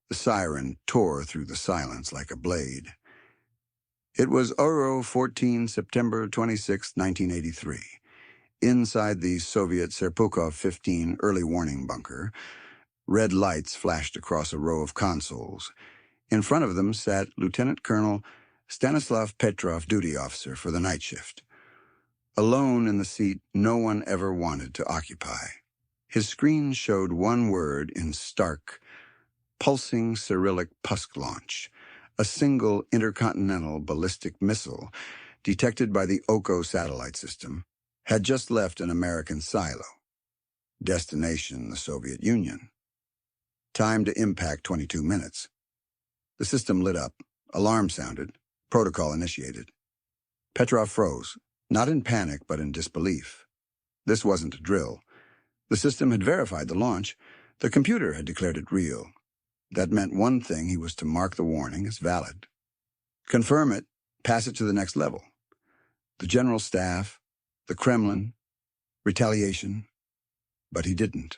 The siren tore through the silence like a blade. It was Oro 14, September 26, 1983. Inside the Soviet Serpukhov 15 early warning bunker, red lights flashed across a row of consoles. In front of them sat Lieutenant Colonel Stanislav Petrov, duty officer for the night shift. Alone in the seat no one ever wanted to occupy. His screen showed one word in stark, pulsing Cyrillic Pusk launch, a single intercontinental ballistic missile detected by the Oko satellite system had just left an American silo. Destination, the Soviet Union. Time to impact 22 minutes. The system lit up. Alarm sounded. Protocol initiated. Petrov froze, not in panic but in disbelief. This wasn't a drill. The system had verified the launch. The computer had declared it real. That meant one thing: he was to mark the warning as valid. Confirm it, pass it to the next level. The General Staff, the Kremlin, retaliation. But he didn't.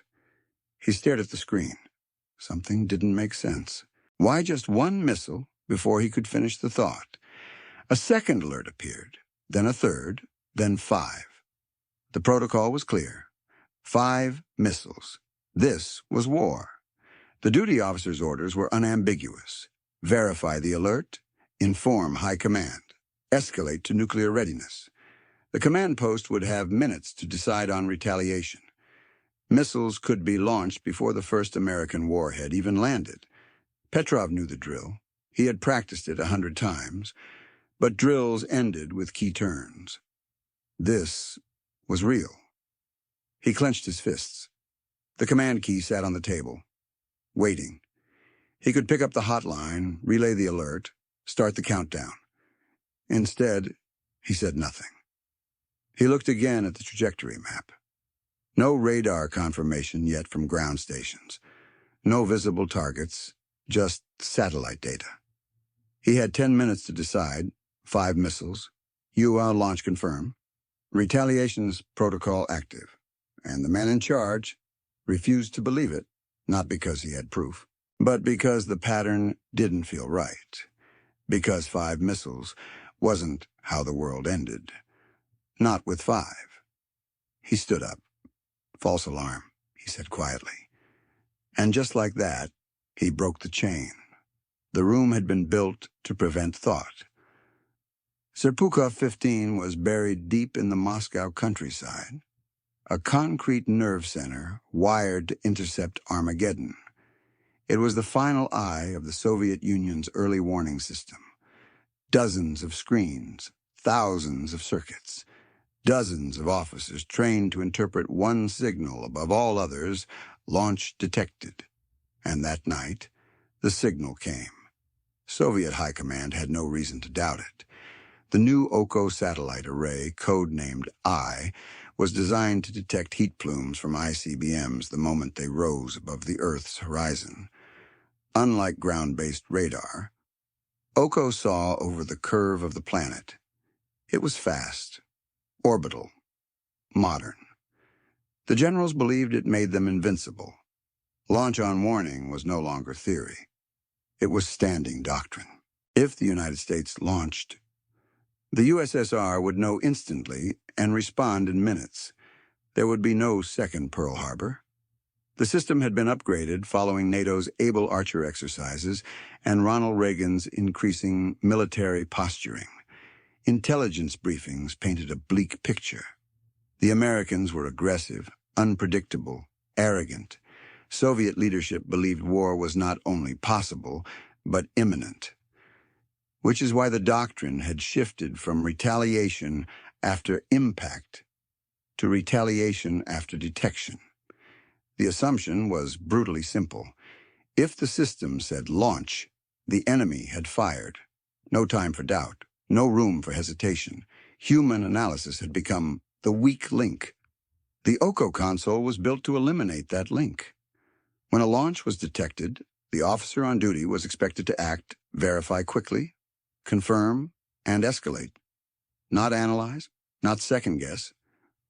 He stared at the screen. Something didn't make sense. Why just one missile before he could finish the thought? A second alert appeared, then a third, then 5. The protocol was clear. 5 missiles. This was war. The duty officer's orders were unambiguous. Verify the alert, inform High Command, escalate to nuclear readiness. The command post would have minutes to decide on retaliation. Missiles could be launched before the first American warhead even landed. Petrov knew the drill. He had practiced it 100 times, but drills ended with key turns. This was real. He clenched his fists. The command key sat on the table, waiting. He could pick up the hotline, relay the alert, start the countdown. Instead, he said nothing. He looked again at the trajectory map. No radar confirmation yet from ground stations. No visible targets, just satellite data. He had 10 minutes to decide. 5 missiles. UA launch confirmed. Retaliation's protocol active. And the man in charge refused to believe it, not because he had proof, but because the pattern didn't feel right. Because 5 missiles wasn't how the world ended. Not with 5. He stood up. False alarm, he said quietly. And just like that, he broke the chain. The room had been built to prevent thought. Serpukhov 15 was buried deep in the Moscow countryside, a concrete nerve center wired to intercept Armageddon. It was the final eye of the Soviet Union's early warning system. Dozens of screens, thousands of circuits, dozens of officers trained to interpret one signal above all others: launch detected. And that night, the signal came. Soviet High Command had no reason to doubt it. The new Oko satellite array, codenamed I, was designed to detect heat plumes from ICBMs the moment they rose above the Earth's horizon. Unlike ground-based radar, Oko saw over the curve of the planet. It was fast, orbital, modern. The generals believed it made them invincible. Launch on warning was no longer theory. It was standing doctrine. If the United States launched, the USSR would know instantly and respond in minutes. There would be no second Pearl Harbor. The system had been upgraded following NATO's Able Archer exercises and Ronald Reagan's increasing military posturing. Intelligence briefings painted a bleak picture. The Americans were aggressive, unpredictable, arrogant. Soviet leadership believed war was not only possible, but imminent. Which is why the doctrine had shifted from retaliation after impact to retaliation after detection. The assumption was brutally simple. If the system said launch, the enemy had fired. No time for doubt, no room for hesitation. Human analysis had become the weak link. The Oko console was built to eliminate that link. When a launch was detected, the officer on duty was expected to act, verify quickly, confirm, and escalate. Not analyze, not second-guess.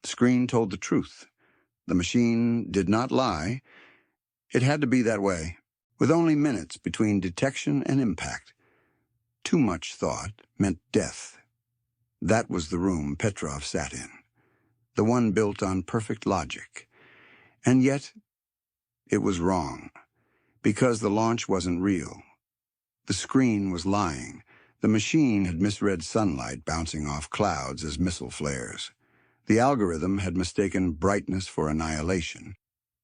The screen told the truth. The machine did not lie. It had to be that way. with only minutes between detection and impact. Too much thought meant death. That was the room Petrov sat in, the one built on perfect logic. And yet, it was wrong, because the launch wasn't real. The screen was lying. The machine had misread sunlight bouncing off clouds as missile flares. The algorithm had mistaken brightness for annihilation.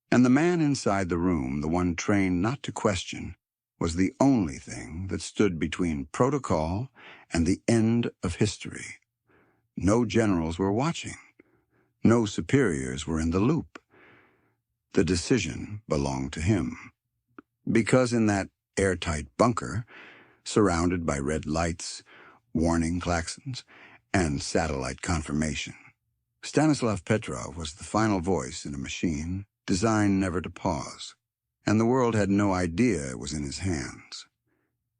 And the man inside the room, the one trained not to question, was the only thing that stood between protocol and the end of history. No generals were watching. No superiors were in the loop. The decision belonged to him. Because in that airtight bunker, surrounded by red lights, warning klaxons, and satellite confirmation, Stanislav Petrov was the final voice in a machine designed never to pause, and the world had no idea it was in his hands.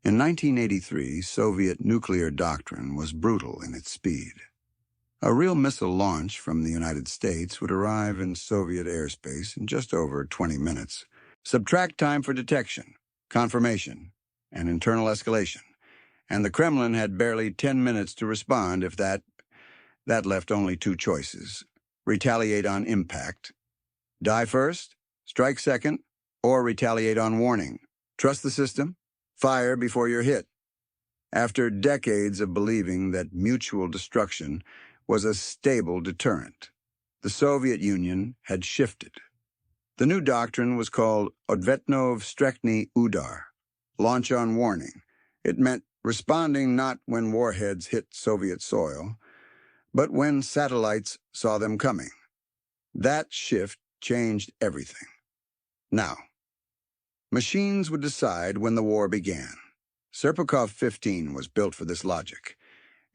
In 1983, Soviet nuclear doctrine was brutal in its speed. A real missile launch from the United States would arrive in Soviet airspace in just over 20 minutes. Subtract time for detection, confirmation, and internal escalation, and the Kremlin had barely 10 minutes to respond if that left only two choices: retaliate on impact, die first, strike second, or retaliate on warning. Trust the system, fire before you're hit. After decades of believing that mutual destruction was a stable deterrent, the Soviet Union had shifted. The new doctrine was called Odvetno Vstrekny Udar, launch on warning. It meant responding not when warheads hit Soviet soil, but when satellites saw them coming. That shift changed everything. Now, machines would decide when the war began. Serpukhov 15 was built for this logic.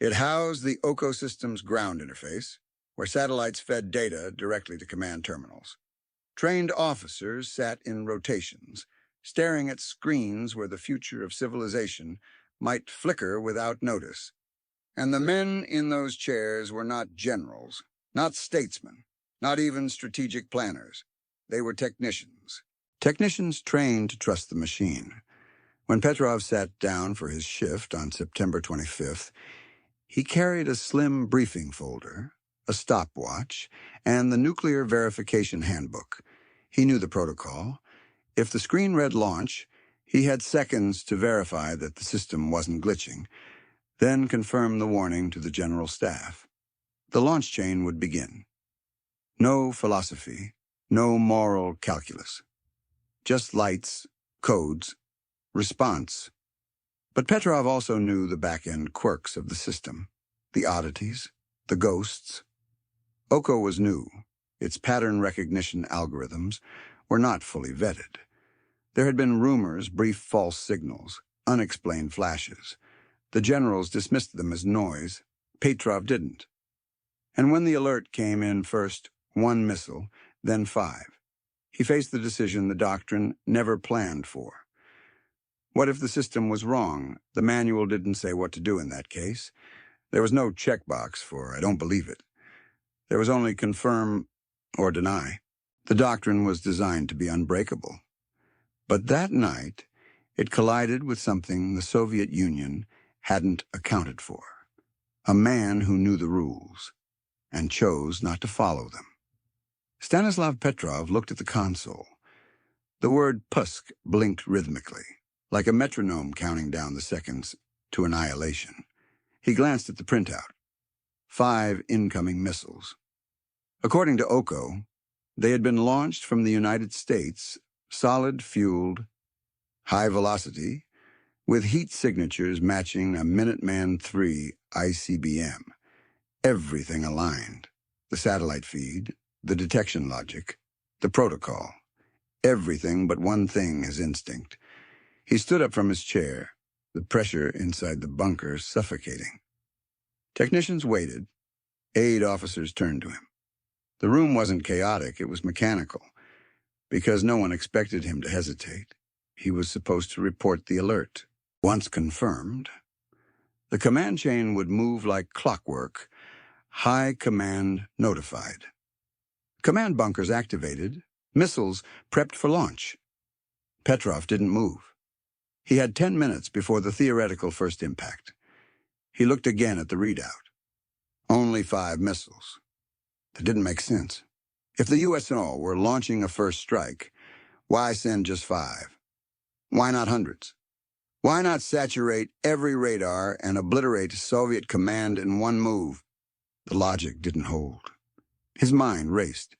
It housed the Oko system's ground interface, where satellites fed data directly to command terminals. Trained officers sat in rotations, staring at screens where the future of civilization might flicker without notice. And the men in those chairs were not generals, not statesmen, not even strategic planners. They were technicians. Technicians trained to trust the machine. When Petrov sat down for his shift on September 25th, he carried a slim briefing folder, a stopwatch, and the Nuclear Verification Handbook. He knew the protocol. If the screen read launch, he had seconds to verify that the system wasn't glitching, then confirm the warning to the General Staff. The launch chain would begin. No philosophy, no moral calculus. Just lights, codes, response. But Petrov also knew the back-end quirks of the system, the oddities, the ghosts. Oko was new. Its pattern recognition algorithms were not fully vetted. There had been rumors, brief false signals, unexplained flashes. The generals dismissed them as noise. Petrov didn't. And when the alert came in first 1 missile, then 5, he faced the decision the doctrine never planned for. What if the system was wrong? The manual didn't say what to do in that case. There was no checkbox for "I don't believe it." There was only confirm or deny. The doctrine was designed to be unbreakable. But that night, it collided with something the Soviet Union hadn't accounted for. A man who knew the rules and chose not to follow them. Stanislav Petrov looked at the console. The word "Pusk" blinked rhythmically, like a metronome counting down the seconds to annihilation. He glanced at the printout. 5 incoming missiles. According to Oko, they had been launched from the United States, solid-fueled, high velocity, with heat signatures matching a Minuteman III ICBM. Everything aligned. The satellite feed, the detection logic, the protocol. Everything but one thing, his instinct. He stood up from his chair, the pressure inside the bunker suffocating. Technicians waited. Aide officers turned to him. The room wasn't chaotic, it was mechanical, because no one expected him to hesitate. He was supposed to report the alert. Once confirmed, the command chain would move like clockwork. High command notified. Command bunkers activated, missiles prepped for launch. Petrov didn't move. He had 10 minutes before the theoretical first impact. He looked again at the readout. Only 5 missiles. That didn't make sense. If the USO were launching a first strike, why send just 5? Why not hundreds? Why not saturate every radar and obliterate Soviet command in one move? The logic didn't hold. His mind raced.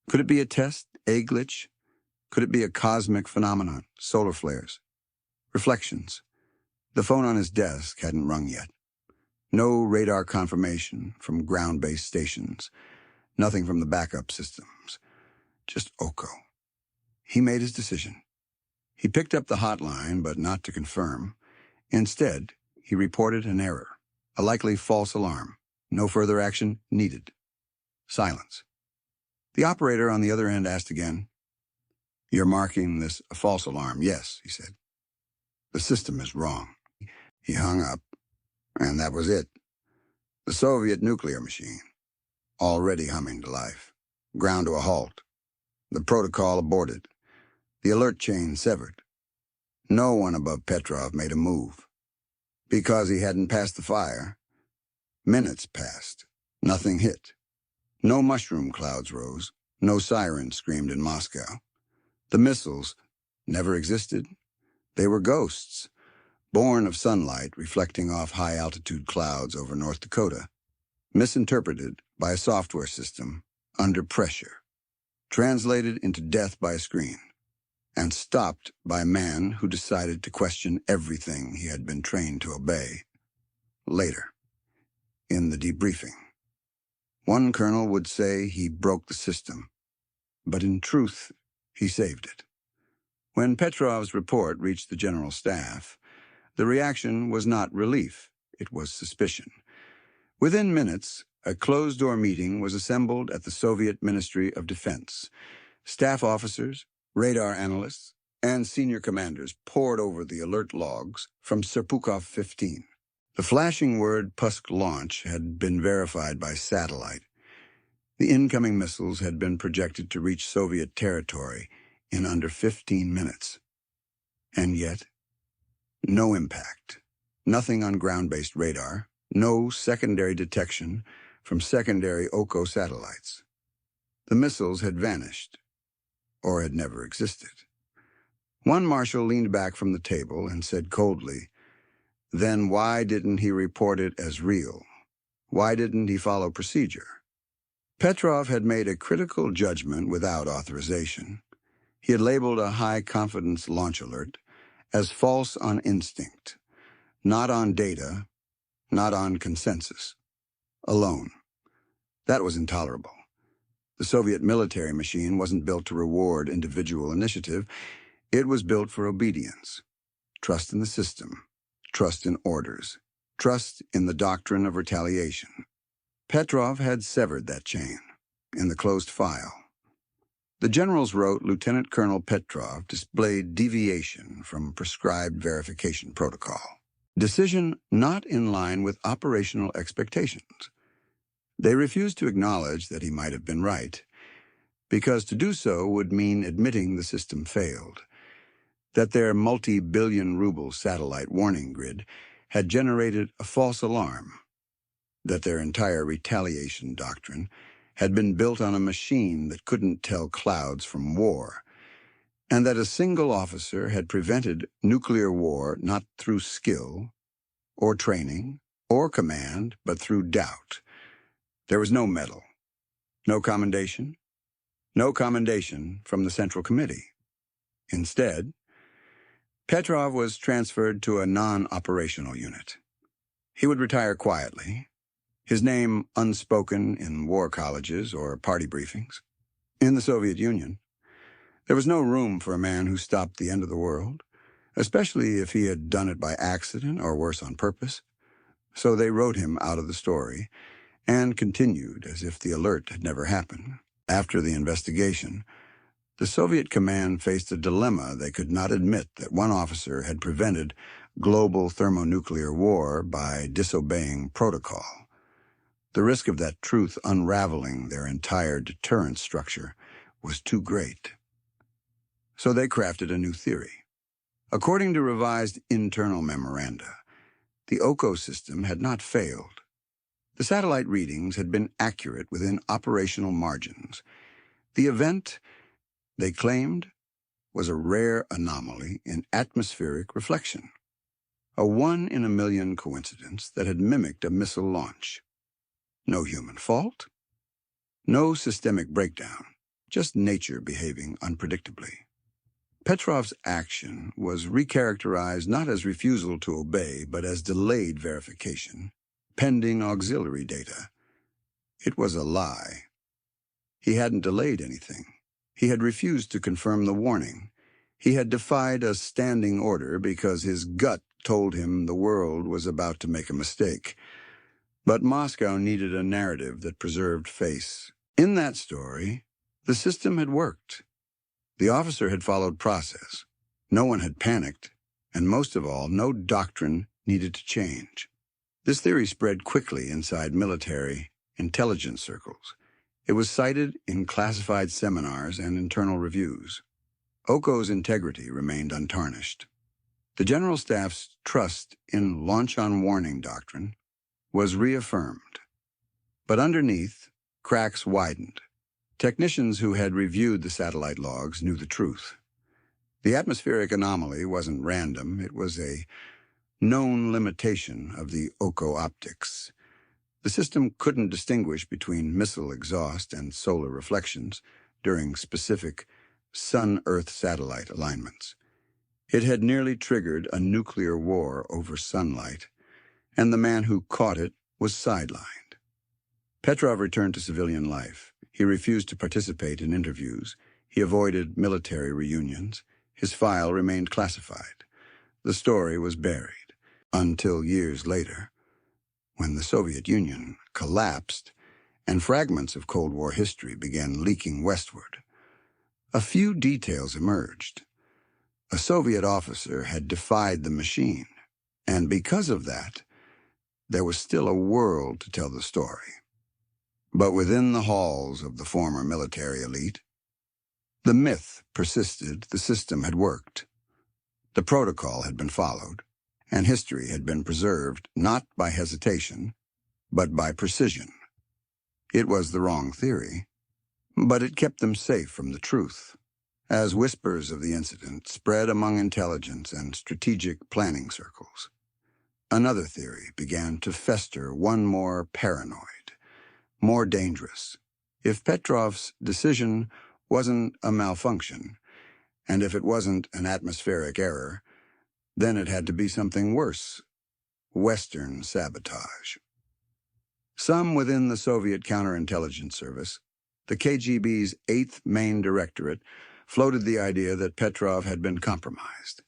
Could it be a test, a glitch? Could it be a cosmic phenomenon, solar flares? Reflections. The phone on his desk hadn't rung yet. No radar confirmation from ground-based stations. Nothing from the backup systems. Just Oko. He made his decision. He picked up the hotline, but not to confirm. Instead, he reported an error, a likely false alarm. No further action needed. Silence. The operator on the other end asked again. "You're marking this a false alarm?" "Yes," he said. "The system is wrong." He hung up, and that was it. The Soviet nuclear machine, already humming to life, ground to a halt. The protocol aborted. The alert chain severed. No one above Petrov made a move. Because he hadn't passed the fire. Minutes passed. Nothing hit. No mushroom clouds rose. No sirens screamed in Moscow. The missiles never existed. They were ghosts, born of sunlight reflecting off high-altitude clouds over North Dakota, misinterpreted by a software system under pressure, translated into death by a screen, and stopped by a man who decided to question everything he had been trained to obey. Later, in the debriefing, one colonel would say he broke the system, but in truth, he saved it. When Petrov's report reached the General Staff, the reaction was not relief, it was suspicion. Within minutes, a closed-door meeting was assembled at the Soviet Ministry of Defense. Staff officers, radar analysts, and senior commanders pored over the alert logs from Serpukhov 15. The flashing word Pusk launch had been verified by satellite. The incoming missiles had been projected to reach Soviet territory in under 15 minutes. And yet, no impact. Nothing on ground-based radar. No secondary detection from secondary Oko satellites. The missiles had vanished, or had never existed. One marshal leaned back from the table and said coldly, "Then why didn't he report it as real? Why didn't he follow procedure?" Petrov had made a critical judgment without authorization. He had labeled a high-confidence launch alert as false on instinct, not on data, not on consensus. Alone. That was intolerable. The Soviet military machine wasn't built to reward individual initiative. It was built for obedience. Trust in the system. Trust in orders. Trust in the doctrine of retaliation. Petrov had severed that chain in the closed file. The generals wrote Lieutenant Colonel Petrov displayed deviation from prescribed verification protocol. Decision not in line with operational expectations. They refused to acknowledge that he might have been right, because to do so would mean admitting the system failed, that their multi-billion ruble satellite warning grid had generated a false alarm, that their entire retaliation doctrine had been built on a machine that couldn't tell clouds from war, and that a single officer had prevented nuclear war not through skill, or training, or command, but through doubt. There was no medal, no commendation from the Central Committee. Instead, Petrov was transferred to a non-operational unit. He would retire quietly, his name unspoken in war colleges or party briefings. In the Soviet Union, there was no room for a man who stopped the end of the world, especially if he had done it by accident or worse on purpose. So they wrote him out of the story and continued as if the alert had never happened. After the investigation, the Soviet command faced a dilemma. They could not admit that one officer had prevented global thermonuclear war by disobeying protocol. The risk of that truth unraveling their entire deterrence structure was too great. So they crafted a new theory. According to revised internal memoranda, the Oko system had not failed. The satellite readings had been accurate within operational margins. The event, they claimed, was a rare anomaly in atmospheric reflection, a one-in-a-million coincidence that had mimicked a missile launch. No human fault, no systemic breakdown, just nature behaving unpredictably. Petrov's action was recharacterized not as refusal to obey, but as delayed verification, pending auxiliary data. It was a lie. He hadn't delayed anything. He had refused to confirm the warning. He had defied a standing order because his gut told him the world was about to make a mistake. But Moscow needed a narrative that preserved face. In that story, the system had worked. The officer had followed process. No one had panicked, and most of all, no doctrine needed to change. This theory spread quickly inside military intelligence circles. It was cited in classified seminars and internal reviews. Oko's integrity remained untarnished. The General Staff's trust in launch-on-warning doctrine was reaffirmed. But underneath, cracks widened. Technicians who had reviewed the satellite logs knew the truth. The atmospheric anomaly wasn't random. It was a known limitation of the Oko optics. The system couldn't distinguish between missile exhaust and solar reflections during specific Sun-Earth satellite alignments. It had nearly triggered a nuclear war over sunlight, and the man who caught it was sidelined. Petrov returned to civilian life. He refused to participate in interviews. He avoided military reunions. His file remained classified. The story was buried until years later, when the Soviet Union collapsed and fragments of Cold War history began leaking westward. A few details emerged. A Soviet officer had defied the machine, and because of that, there was still a world to tell the story. But within the halls of the former military elite, the myth persisted the system had worked. The protocol had been followed, and history had been preserved not by hesitation, but by precision. It was the wrong theory, but it kept them safe from the truth. As whispers of the incident spread among intelligence and strategic planning circles, another theory began to fester, one more paranoid, more dangerous. If Petrov's decision wasn't a malfunction, and if it wasn't an atmospheric error, then it had to be something worse: Western sabotage. Some within the Soviet counterintelligence service, the KGB's 8th Main Directorate, floated the idea that Petrov had been compromised,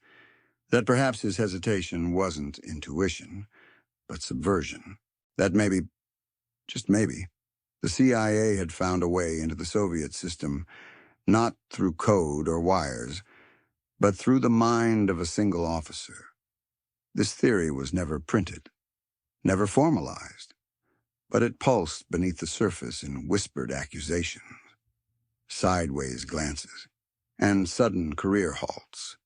that perhaps his hesitation wasn't intuition, but subversion, that maybe, just maybe, the CIA had found a way into the Soviet system not through code or wires, but through the mind of a single officer. This theory was never printed, never formalized, but it pulsed beneath the surface in whispered accusations, sideways glances, and sudden career halts.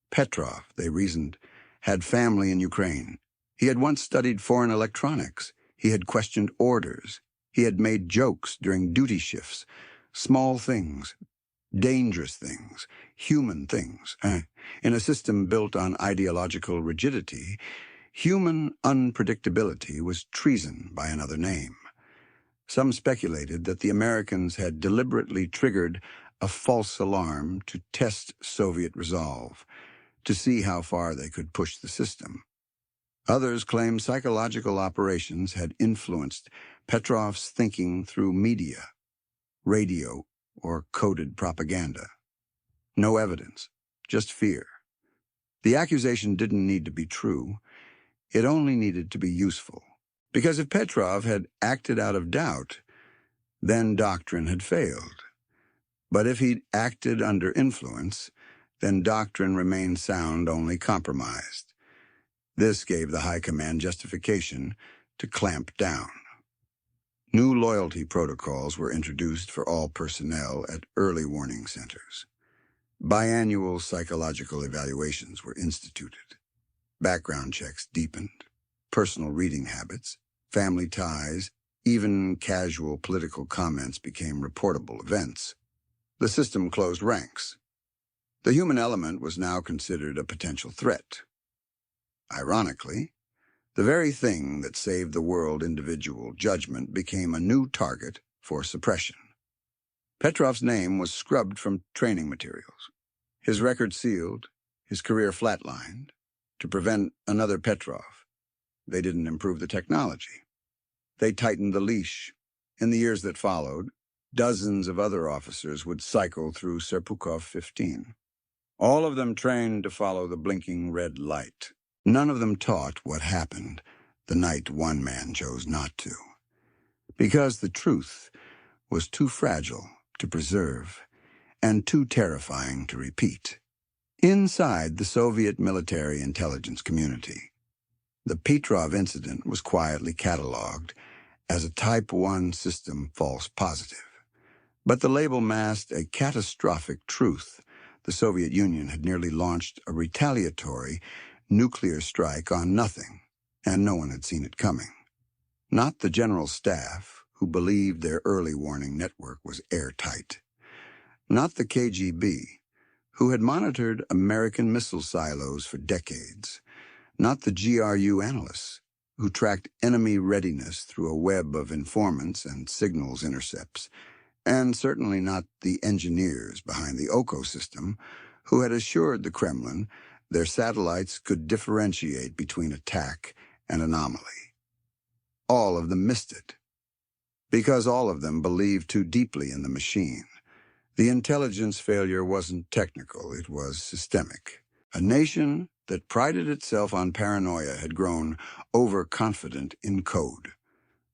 Petrov, they reasoned, had family in Ukraine. He had once studied foreign electronics. He had questioned orders. He had made jokes during duty shifts. Small things, dangerous things, human things. In a system built on ideological rigidity, human unpredictability was treason by another name. Some speculated that the Americans had deliberately triggered a false alarm to test Soviet resolve, to see how far they could push the system. Others claimed psychological operations had influenced Petrov's thinking through media, radio, or coded propaganda. No evidence, just fear. The accusation didn't need to be true. It only needed to be useful. Because if Petrov had acted out of doubt, then doctrine had failed. But if he'd acted under influence, then doctrine remained sound, only compromised. This gave the High Command justification to clamp down. New loyalty protocols were introduced for all personnel at early warning centers. Biannual psychological evaluations were instituted. Background checks deepened. Personal reading habits, family ties, even casual political comments became reportable events. The system closed ranks. The human element was now considered a potential threat. Ironically, the very thing that saved the world individual judgment became a new target for suppression. Petrov's name was scrubbed from training materials, his record sealed, his career flatlined, to prevent another Petrov. They didn't improve the technology. They tightened the leash. In the years that followed, dozens of other officers would cycle through Serpukhov 15. All of them trained to follow the blinking red light. None of them taught what happened the night one man chose not to. Because the truth was too fragile to preserve and too terrifying to repeat. Inside the Soviet military intelligence community, the Petrov incident was quietly catalogued as a Type 1 system false positive. But the label masked a catastrophic truth. The Soviet Union had nearly launched a retaliatory nuclear strike on nothing, and no one had seen it coming. Not the general staff, who believed their early warning network was airtight. Not the KGB, who had monitored American missile silos for decades. Not the GRU analysts, who tracked enemy readiness through a web of informants and signals intercepts. And certainly not the engineers behind the Oko system, who had assured the Kremlin their satellites could differentiate between attack and anomaly. All of them missed it, because all of them believed too deeply in the machine. The intelligence failure wasn't technical, it was systemic. A nation that prided itself on paranoia had grown overconfident in code.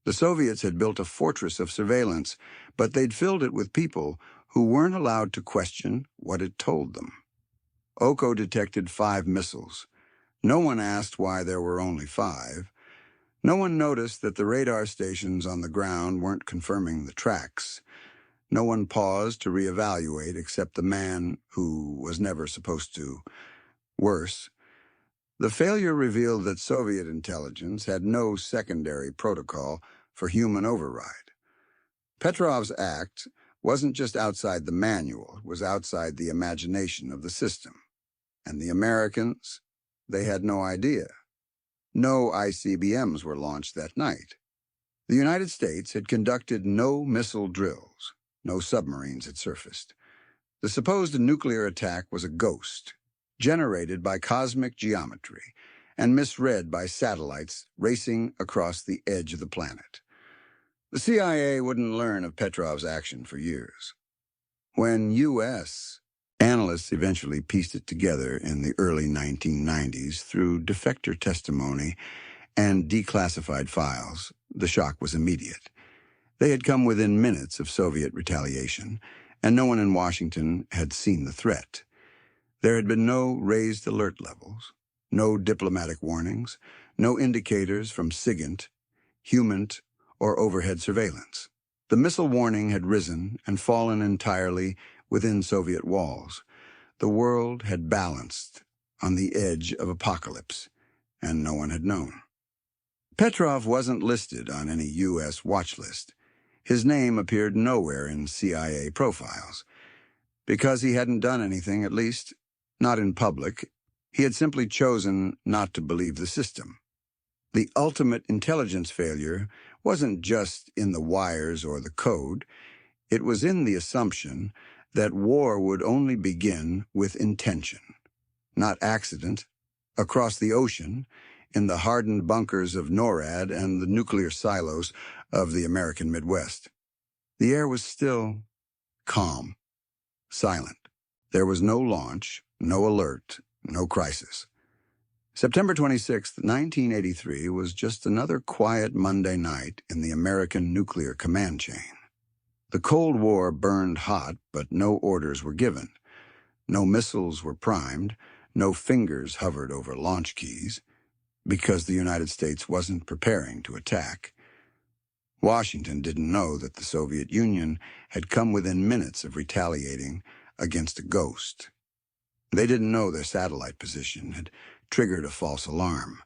The Soviets had built a fortress of surveillance, but they'd filled it with people who weren't allowed to question what it told them. Oko detected 5 missiles. No one asked why there were only 5. No one noticed that the radar stations on the ground weren't confirming the tracks. No one paused to reevaluate except the man who was never supposed to. Worse, the failure revealed that Soviet intelligence had no secondary protocol for human override. Petrov's act wasn't just outside the manual, it was outside the imagination of the system. And the Americans, they had no idea. No ICBMs were launched that night. The United States had conducted no missile drills. No submarines had surfaced. The supposed nuclear attack was a ghost, generated by cosmic geometry and misread by satellites racing across the edge of the planet. The CIA wouldn't learn of Petrov's action for years. When U.S. analysts eventually pieced it together in the early 1990s through defector testimony and declassified files, the shock was immediate. They had come within minutes of Soviet retaliation, and no one in Washington had seen the threat. There had been no raised alert levels, no diplomatic warnings, no indicators from SIGINT, HUMINT, or overhead surveillance. The missile warning had risen and fallen entirely within Soviet walls. The world had balanced on the edge of apocalypse, and no one had known. Petrov wasn't listed on any U.S. watch list. His name appeared nowhere in CIA profiles. Because he hadn't done anything, at least not in public, he had simply chosen not to believe the system. The ultimate intelligence failure wasn't just in the wires or the code. It was in the assumption that war would only begin with intention, not accident, across the ocean, in the hardened bunkers of NORAD and the nuclear silos of the American Midwest. The air was still calm, silent. There was no launch, no alert, no crisis. September 26, 1983 was just another quiet Monday night in the American nuclear command chain. The Cold War burned hot, but no orders were given. No missiles were primed, no fingers hovered over launch keys, because the United States wasn't preparing to attack. Washington didn't know that the Soviet Union had come within minutes of retaliating against a ghost. They didn't know their satellite position had triggered a false alarm.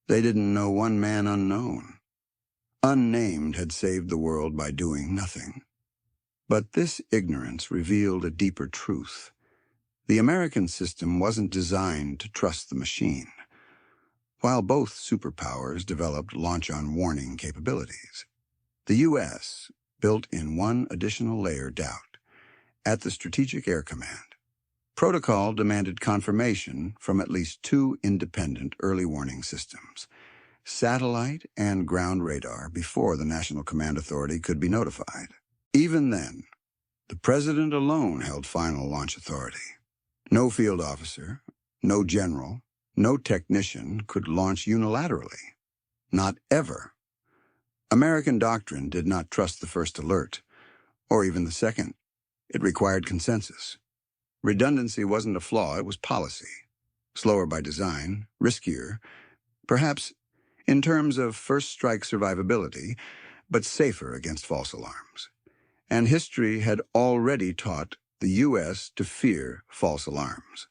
They didn't know one man unknown, unnamed, had saved the world by doing nothing. But this ignorance revealed a deeper truth. The American system wasn't designed to trust the machine. While both superpowers developed launch-on-warning capabilities, the U.S. built in one additional layer doubt at the Strategic Air Command. Protocol demanded confirmation from at least two independent early warning systems, satellite and ground radar, before the National Command Authority could be notified. Even then, the President alone held final launch authority. No field officer, no general, no technician could launch unilaterally. Not ever. American doctrine did not trust the first alert, or even the second. It required consensus. Redundancy wasn't a flaw, it was policy. Slower by design, riskier, perhaps in terms of first strike survivability, but safer against false alarms. And history had already taught the U.S. to fear false alarms.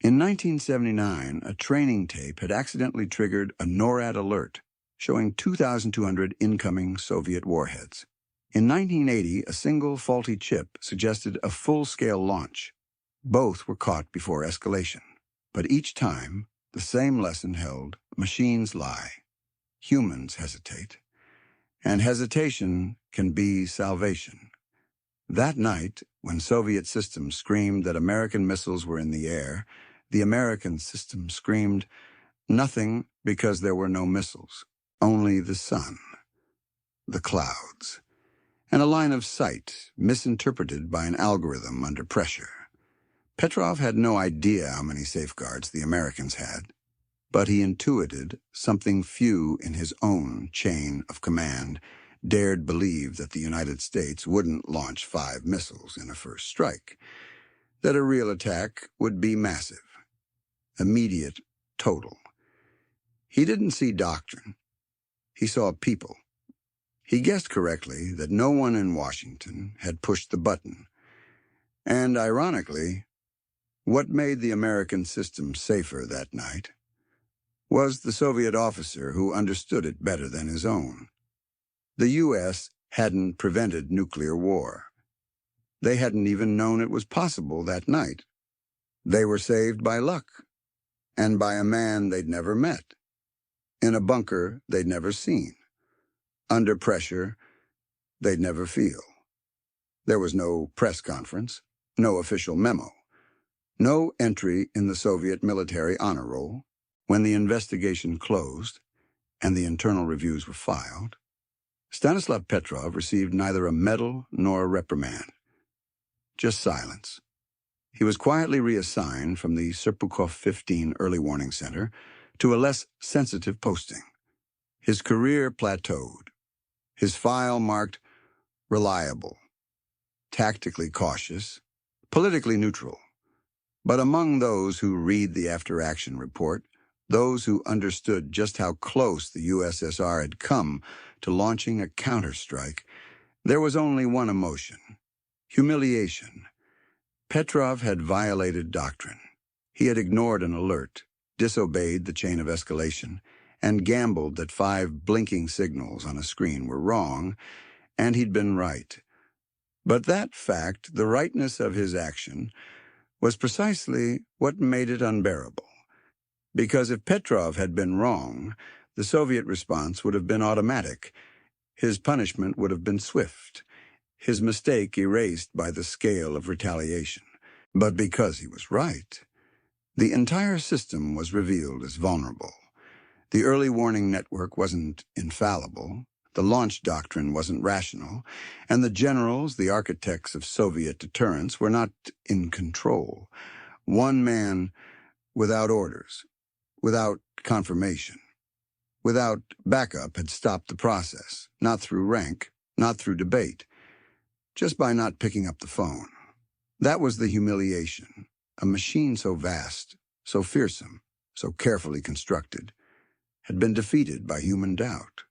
In 1979, a training tape had accidentally triggered a NORAD alert showing 2,200 incoming Soviet warheads. In 1980, a single faulty chip suggested a full-scale launch. Both were caught before escalation. But each time, the same lesson held: machines lie, humans hesitate, and hesitation can be salvation. That night, when Soviet systems screamed that American missiles were in the air, the American system screamed nothing, because there were no missiles, only the sun, the clouds, and a line of sight misinterpreted by an algorithm under pressure. Petrov had no idea how many safeguards the Americans had, but he intuited something few in his own chain of command dared believe: that the United States wouldn't launch 5 missiles in a first strike, that a real attack would be massive, immediate, total. He didn't see doctrine. He saw people. He guessed correctly that no one in Washington had pushed the button. And ironically, what made the American system safer that night was the Soviet officer who understood it better than his own. The U.S. hadn't prevented nuclear war. They hadn't even known it was possible that night. They were saved by luck, and by a man they'd never met, in a bunker they'd never seen, under pressure they'd never feel. There was no press conference, no official memo, no entry in the Soviet military honor roll. When the investigation closed and the internal reviews were filed, Stanislav Petrov received neither a medal nor a reprimand, just silence. He was quietly reassigned from the Serpukhov 15 Early Warning Center to a less sensitive posting. His career plateaued. His file marked reliable, tactically cautious, politically neutral. But among those who read the after-action report, those who understood just how close the USSR had come to launching a counterstrike, there was only one emotion: humiliation. Petrov had violated doctrine. He had ignored an alert, disobeyed the chain of escalation, and gambled that 5 blinking signals on a screen were wrong, and he'd been right. But that fact, the rightness of his action, was precisely what made it unbearable. Because if Petrov had been wrong, the Soviet response would have been automatic. His punishment would have been swift, his mistake erased by the scale of retaliation. But because he was right, the entire system was revealed as vulnerable. The early warning network wasn't infallible, the launch doctrine wasn't rational, and the generals, the architects of Soviet deterrence, were not in control. One man, without orders, without confirmation, without backup, had stopped the process, not through rank, not through debate, just by not picking up the phone. That was the humiliation. A machine so vast, so fearsome, so carefully constructed, had been defeated by human doubt.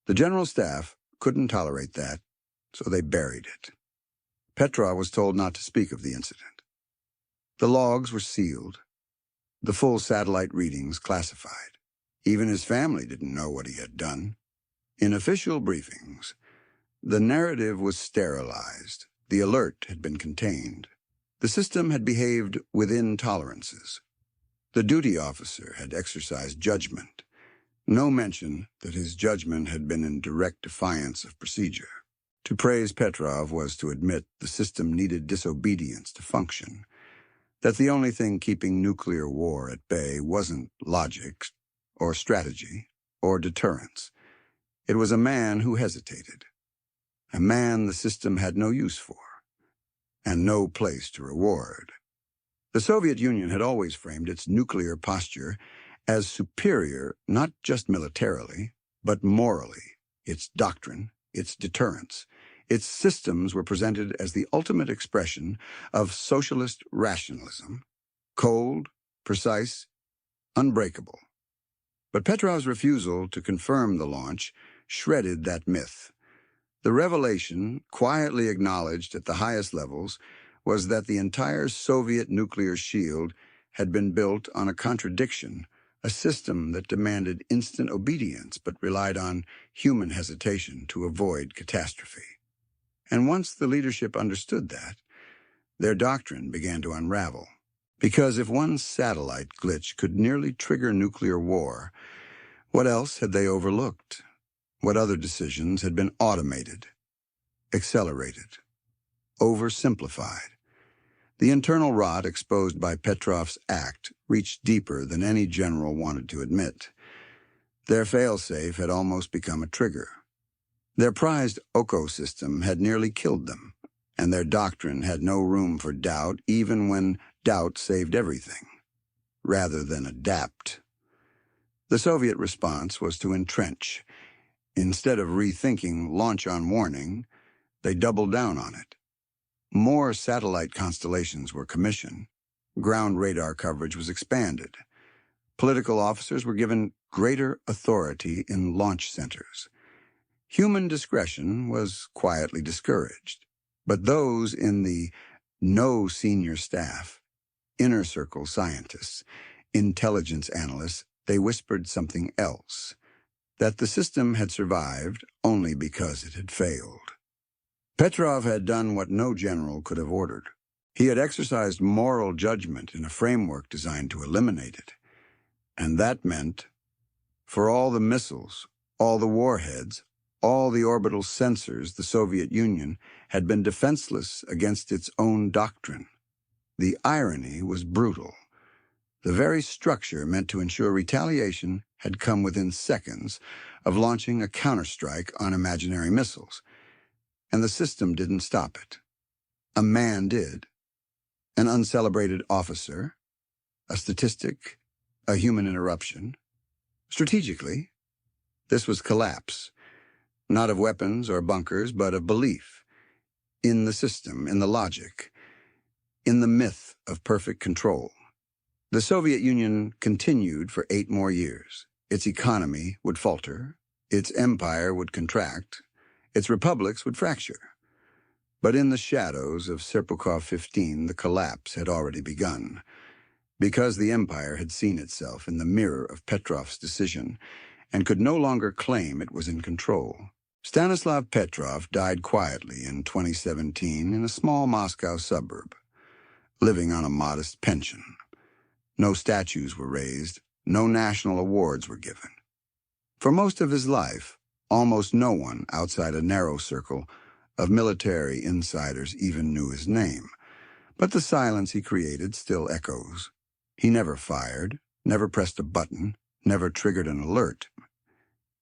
The General Staff couldn't tolerate that, so they buried it. Petrov was told not to speak of the incident. The logs were sealed, the full satellite readings classified. Even his family didn't know what he had done. In official briefings, the narrative was sterilized. The alert had been contained. The system had behaved within tolerances. The duty officer had exercised judgment. No mention that his judgment had been in direct defiance of procedure. To praise Petrov was to admit the system needed disobedience to function, that the only thing keeping nuclear war at bay wasn't logic or strategy or deterrence. It was a man who hesitated, a man the system had no use for, and no place to reward. The Soviet Union had always framed its nuclear posture as superior not just militarily, but morally. Its doctrine, its deterrence, its systems were presented as the ultimate expression of socialist rationalism, cold, precise, unbreakable. But Petrov's refusal to confirm the launch shredded that myth. The revelation, quietly acknowledged at the highest levels, was that the entire Soviet nuclear shield had been built on a contradiction, a system that demanded instant obedience but relied on human hesitation to avoid catastrophe. And once the leadership understood that, their doctrine began to unravel. Because if one satellite glitch could nearly trigger nuclear war, what else had they overlooked? What other decisions had been automated, accelerated, oversimplified? The internal rot exposed by Petrov's act reached deeper than any general wanted to admit. Their failsafe had almost become a trigger. Their prized Oko system had nearly killed them, and their doctrine had no room for doubt even when doubt saved everything, rather than adapt. The Soviet response was to entrench. Instead of rethinking launch on warning, they doubled down on it. More satellite constellations were commissioned. Ground radar coverage was expanded. Political officers were given greater authority in launch centers. Human discretion was quietly discouraged. But those in the no senior staff, inner circle scientists, intelligence analysts, they whispered something else, that the system had survived only because it had failed. Petrov had done what no general could have ordered. He had exercised moral judgment in a framework designed to eliminate it. And that meant, for all the missiles, all the warheads, all the orbital sensors, the Soviet Union had been defenseless against its own doctrine. The irony was brutal. The very structure meant to ensure retaliation had come within seconds of launching a counterstrike on imaginary missiles. And the system didn't stop it. A man did. An uncelebrated officer, a statistic, a human interruption. Strategically, this was collapse, not of weapons or bunkers, but of belief, in the system, in the logic, in the myth of perfect control. The Soviet Union continued for 8 more years. Its economy would falter, its empire would contract, its republics would fracture. But in the shadows of Serpukhov 15, the collapse had already begun. Because the empire had seen itself in the mirror of Petrov's decision and could no longer claim it was in control. Stanislav Petrov died quietly in 2017 in a small Moscow suburb, living on a modest pension. No statues were raised, no national awards were given. For most of his life, almost no one outside a narrow circle of military insiders even knew his name. But the silence he created still echoes. He never fired, never pressed a button, never triggered an alert.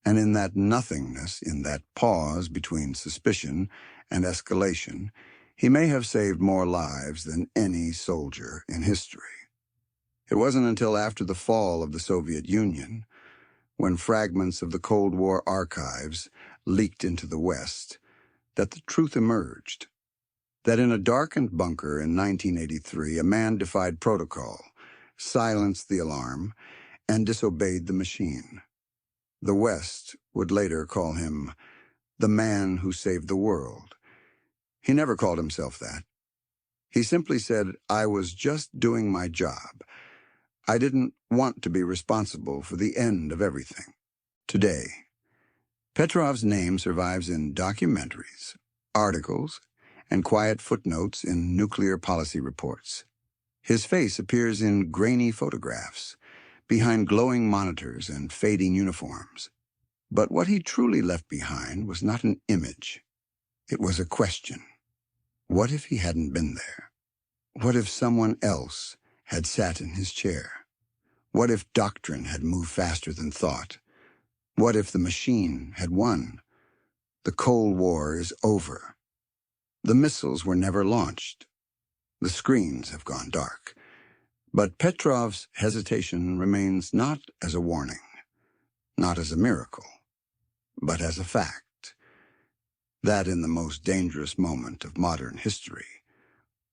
And in that nothingness, in that pause between suspicion and escalation, he may have saved more lives than any soldier in history. It wasn't until after the fall of the Soviet Union, when fragments of the Cold War archives leaked into the West, that the truth emerged. That in a darkened bunker in 1983, a man defied protocol, silenced the alarm, and disobeyed the machine. The West would later call him the man who saved the world. He never called himself that. He simply said, "I was just doing my job. I didn't want to be responsible for the end of everything." Today, Petrov's name survives in documentaries, articles, and quiet footnotes in nuclear policy reports. His face appears in grainy photographs, behind glowing monitors and fading uniforms. But what he truly left behind was not an image. It was a question. What if he hadn't been there? What if someone else had sat in his chair? What if doctrine had moved faster than thought? What if the machine had won? The Cold War is over. The missiles were never launched. The screens have gone dark. But Petrov's hesitation remains not as a warning, not as a miracle, but as a fact. That in the most dangerous moment of modern history,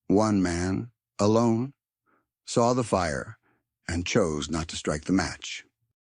one man, alone, saw the fire and chose not to strike the match.